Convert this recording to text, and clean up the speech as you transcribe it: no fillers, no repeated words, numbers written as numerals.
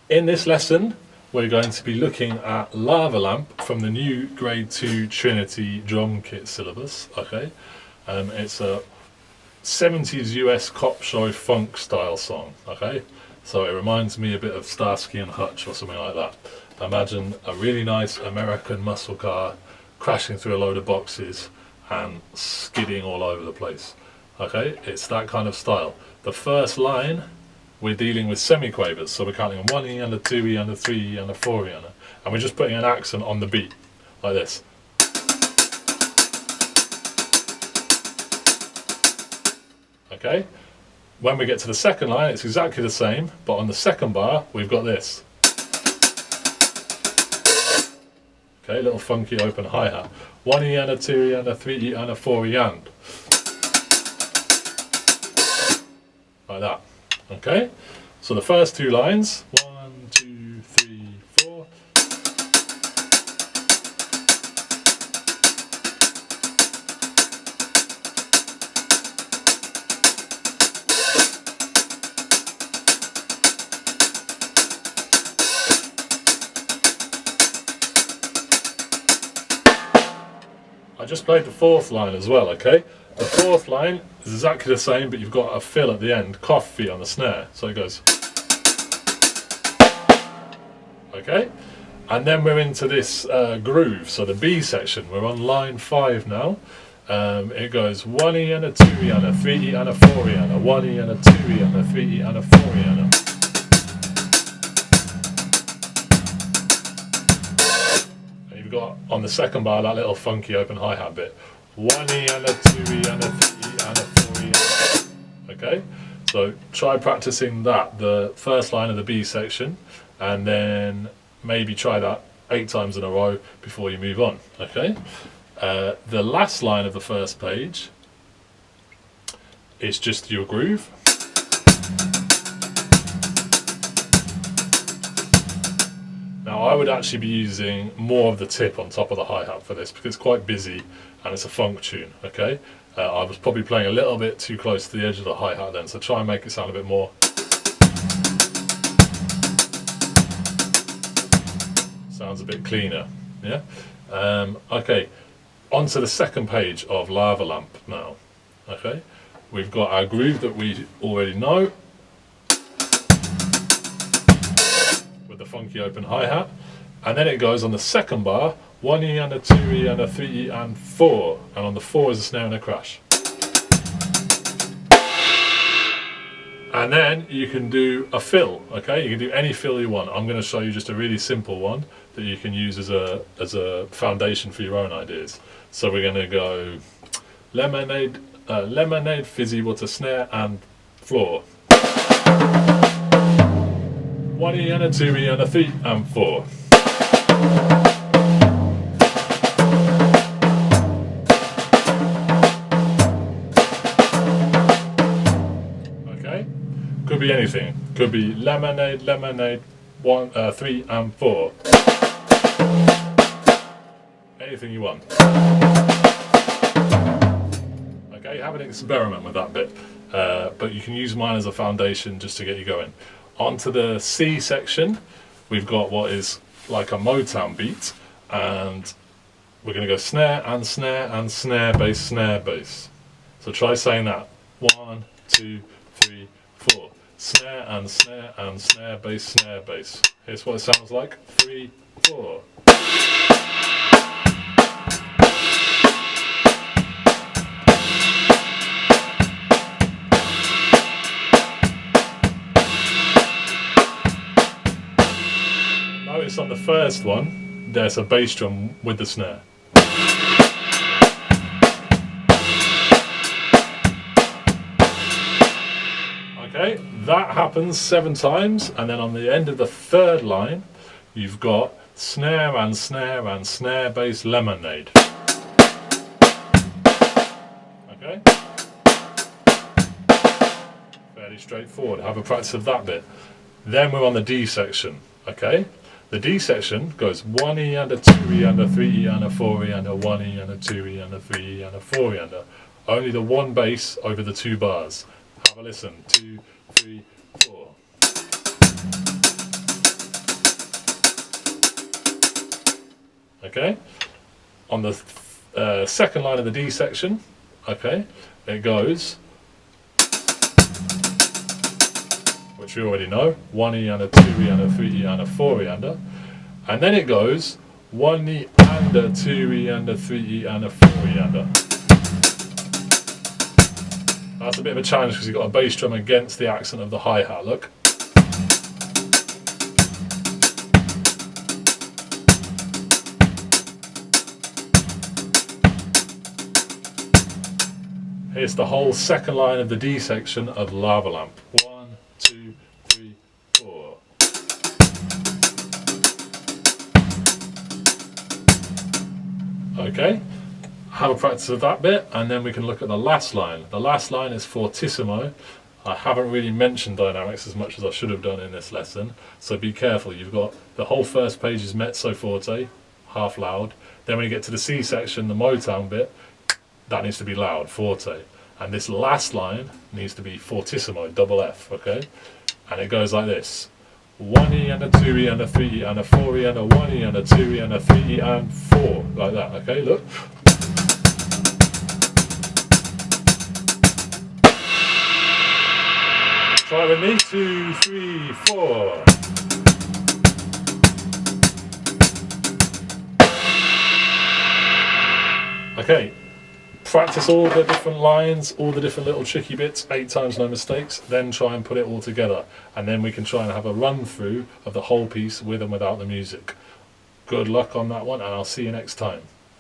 In this lesson, we're going to be looking at Lava Lamp from the new Grade 2 Trinity drum kit syllabus. Okay, it's a 70s US cop show funk style song. Okay, so it reminds me a bit of Starsky and Hutch or something like that. Imagine a really nice American muscle car crashing through a load of boxes and skidding all over the place. Okay, it's that kind of style. The first line, we're dealing with semiquavers, so we're counting a 1E and a 2E and a 3E and a 4E and we're just putting an accent on the beat, like this. Okay, when we get to the second line, it's exactly the same, but on the second bar, we've got this. Okay, little funky open hi-hat. 1E and a 2E and a 3E and a 4E and. Like that. Okay, so the first two lines, 1, 2, 3, 4. I just played the fourth line as well, okay? The fourth line is exactly the same, but you've got a fill at the end, coffee on the snare, so it goes. Okay, and then we're into this groove, so the B section, we're on line 5 now. It goes 1E and a 2E and a 3E and a 4E and a 1E and a 2E and a 3E and a 4E and a. Got on the second bar that little funky open hi-hat bit, 1E and a 2E and a 3E and a 4E. Okay, so try practicing that, the first line of the B section, and then maybe try that 8 times in a row before you move on. Okay, the last line of the first page is just your groove. Now I would actually be using more of the tip on top of the hi-hat for this because it's quite busy and it's a funk tune, okay? I was probably playing a little bit too close to the edge of the hi-hat then, so try and make it sound a bit more. Sounds a bit cleaner, yeah? Okay, on to the second page of Lava Lamp now, okay? We've got our groove that we already know, the funky open hi-hat, and then it goes on the second bar, 1E and a 2E and a 3E and 4, and on the 4 is a snare and a crash. And then you can do a fill, okay? You can do any fill you want. I'm going to show you just a really simple one that you can use as a foundation for your own ideas. So we're going to go lemonade, lemonade, fizzy water, snare and floor. 1E and a 2E and a 3 and 4. Okay, could be anything. Could be lemonade, lemonade, 3 and 4. Anything you want. Okay, have an experiment with that bit, but you can use mine as a foundation just to get you going. Onto the C section, we've got what is like a Motown beat, and we're going to go snare and snare and snare bass, snare bass. So try saying that. 1, 2, 3, 4. Snare and snare and snare bass, snare bass. Here's what it sounds like. 3, 4. Notice on the first one, there's a bass drum with the snare. Okay, that happens 7 times, and then on the end of the third line, you've got snare and snare and snare bass lemonade. Okay? Fairly straightforward. Have a practice of that bit. Then we're on the D section. Okay? The D section goes 1E and a 2E and a 3E and a 4E and a 1E and a 2E and a 3E and a 4E and a. Only the one bass over the 2 bars. Have a listen. 2, 3, 4. Okay, on the second line of the D section, okay, it goes, which we already know, 1E and a 2E and a 3E and a 4E under, and then it goes 1E and a 2E and a 3E and a 4E under. That's a bit of a challenge because you've got a bass drum against the accent of the hi-hat, look. Here's the whole second line of the D section of Lava Lamp. 1, 2, 3, 4. Okay, have a practice of that bit, and then we can look at the last line. The last line is fortissimo. I haven't really mentioned dynamics as much as I should have done in this lesson, so be careful. You've got the whole first page is mezzo forte, half loud. Then when you get to the C section, the Motown bit, that needs to be loud, forte. And this last line needs to be fortissimo, double F, okay? And it goes like this. 1E and a 2E and a 3E and a 4E and a 1E and a 2E and a 3E and 4. Like that, okay? Look. Try with me. 2, 3, 4. Okay. Practice all the different lines, all the different little tricky bits, 8 times no mistakes, then try and put it all together. And then we can try and have a run through of the whole piece with and without the music. Good luck on that one, and I'll see you next time.